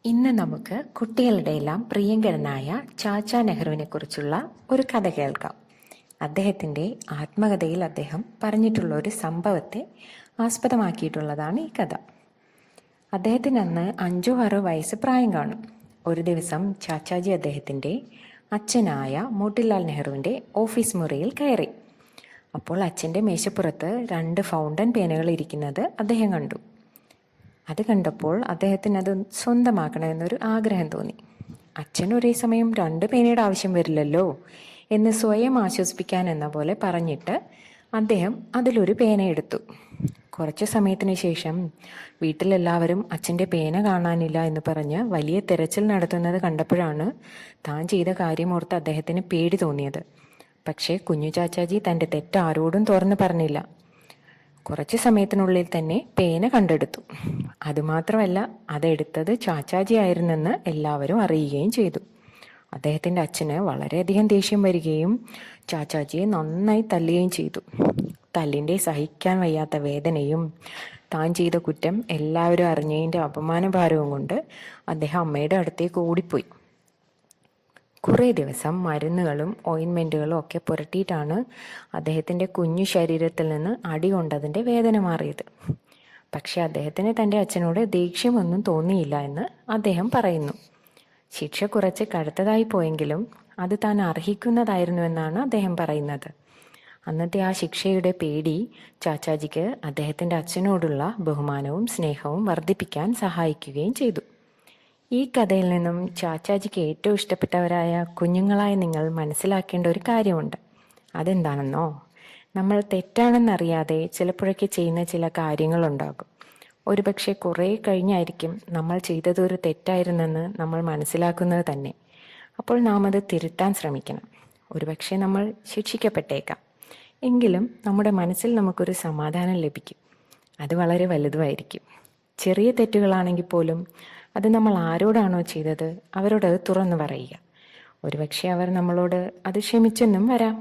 ഇന്ന് നമുക്ക് കുട്ടികളുടെ എല്ലാം പ്രിയങ്കരനായ ചാച്ചാ നെഹ്റുവിനെ കുറിച്ചുള്ള ഒരു കഥ കേൾക്കാം. അദ്ദേഹത്തിൻ്റെ ആത്മകഥയിൽ അദ്ദേഹം പറഞ്ഞിട്ടുള്ള ഒരു സംഭവത്തെ ആസ്പദമാക്കിയിട്ടുള്ളതാണ് ഈ കഥ. അദ്ദേഹത്തിന് അന്ന് 5-6 വയസ്സ് പ്രായം കാണും. ഒരു ദിവസം ചാച്ചാജി അദ്ദേഹത്തിൻ്റെ അച്ഛനായ മോട്ടിലാൽ നെഹ്റുവിൻ്റെ ഓഫീസ് മുറിയിൽ കയറി. അപ്പോൾ അച്ഛൻ്റെ മേശപ്പുറത്ത് 2 ഫൗണ്ടൻ പേനകൾ ഇരിക്കുന്നത് അദ്ദേഹം കണ്ടു. അത് കണ്ടപ്പോൾ അദ്ദേഹത്തിന് അത് സ്വന്തമാക്കണമെന്നൊരു ആഗ്രഹം തോന്നി. അച്ഛൻ ഒരേ സമയം 2 പേനയുടെ ആവശ്യം വരില്ലല്ലോ എന്ന് സ്വയം ആശ്വസിപ്പിക്കാൻ എന്ന പോലെ പറഞ്ഞിട്ട് അദ്ദേഹം അതിലൊരു പേന എടുത്തു. കുറച്ചു സമയത്തിന് ശേഷം വീട്ടിലെല്ലാവരും അച്ഛൻ്റെ പേന കാണാനില്ല എന്ന് പറഞ്ഞ് വലിയ തിരച്ചിൽ നടത്തുന്നത് കണ്ടപ്പോഴാണ് താൻ ചെയ്ത കാര്യമോർത്ത് അദ്ദേഹത്തിന് പേടി തോന്നിയത്. പക്ഷേ കുഞ്ഞു ചാച്ചാജി തൻ്റെ തെറ്റ് ആരോടും തുറന്നു പറഞ്ഞില്ല. കുറച്ച് സമയത്തിനുള്ളിൽ തന്നെ പേന കണ്ടെടുത്തു. അതുമാത്രമല്ല, അതെടുത്തത് ചാച്ചാജി ആയിരുന്നെന്ന് എല്ലാവരും അറിയുകയും ചെയ്തു. അദ്ദേഹത്തിൻ്റെ അച്ഛന് വളരെയധികം ദേഷ്യം വരികയും ചാച്ചാജിയെ നന്നായി തല്ലുകയും ചെയ്തു. തല്ലിൻ്റെ സഹിക്കാൻ വയ്യാത്ത വേദനയും താൻ ചെയ്ത കുറ്റം എല്ലാവരും അറിഞ്ഞതിൻ്റെ അപമാനഭാരവും കൊണ്ട് അദ്ദേഹം അമ്മയുടെ അടുത്തേക്ക് ഓടിപ്പോയി. കുറേ ദിവസം മരുന്നുകളും ഓയിൻമെൻറ്റുകളും ഒക്കെ പുരട്ടിയിട്ടാണ് അദ്ദേഹത്തിൻ്റെ കുഞ്ഞു ശരീരത്തിൽ നിന്ന് അടി കൊണ്ടതിൻ്റെ വേദന മാറിയത്. പക്ഷെ അദ്ദേഹത്തിന് തൻ്റെ അച്ഛനോട് ദേഷ്യമൊന്നും തോന്നിയില്ല എന്ന് അദ്ദേഹം പറയുന്നു. ശിക്ഷ കുറച്ച് കടുത്തതായി പോയെങ്കിലും അത് താൻ അർഹിക്കുന്നതായിരുന്നുവെന്നാണ് അദ്ദേഹം പറയുന്നത്. അന്നത്തെ ആ ശിക്ഷയുടെ പേടി ചാച്ചാജിക്ക് അദ്ദേഹത്തിൻ്റെ അച്ഛനോടുള്ള ബഹുമാനവും സ്നേഹവും വർദ്ധിപ്പിക്കാൻ സഹായിക്കുകയും ചെയ്തു. ഈ കഥയിൽ നിന്നും ചാച്ചാജിക്ക് ഏറ്റവും ഇഷ്ടപ്പെട്ടവരായ കുഞ്ഞുങ്ങളായ നിങ്ങൾ മനസ്സിലാക്കേണ്ട ഒരു കാര്യമുണ്ട്. അതെന്താണെന്നോ, നമ്മൾ തെറ്റാണെന്നറിയാതെ ചിലപ്പോഴൊക്കെ ചെയ്യുന്ന ചില കാര്യങ്ങളുണ്ടാകും. ഒരുപക്ഷെ കുറേ കഴിഞ്ഞായിരിക്കും നമ്മൾ ചെയ്തതൊരു തെറ്റായിരുന്നെന്ന് നമ്മൾ മനസ്സിലാക്കുന്നത് തന്നെ. അപ്പോൾ നാം അത് തിരുത്താൻ ശ്രമിക്കണം. ഒരുപക്ഷെ നമ്മൾ ശിക്ഷിക്കപ്പെട്ടേക്കാം, എങ്കിലും നമ്മുടെ മനസ്സിൽ നമുക്കൊരു സമാധാനം ലഭിക്കും. അത് വളരെ വലുതുമായിരിക്കും. ചെറിയ തെറ്റുകളാണെങ്കിൽ പോലും അത് നമ്മൾ ആരോടാണോ ചെയ്തത് അവരോട് അത് തുറന്നു പറയുക. ഒരുപക്ഷെ അവർ നമ്മളോട് അത് ക്ഷമിച്ചെന്നും വരാം.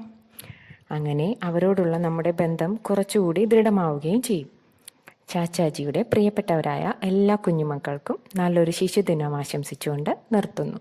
അങ്ങനെ അവരോടുള്ള നമ്മുടെ ബന്ധം കുറച്ചുകൂടി ദൃഢമാവുകയും ചെയ്യും. ചാച്ചാജിയുടെ പ്രിയപ്പെട്ടവരായ എല്ലാ കുഞ്ഞുമക്കൾക്കും നല്ലൊരു ശിശുദിനം ആശംസിച്ചുകൊണ്ട് നിർത്തുന്നു.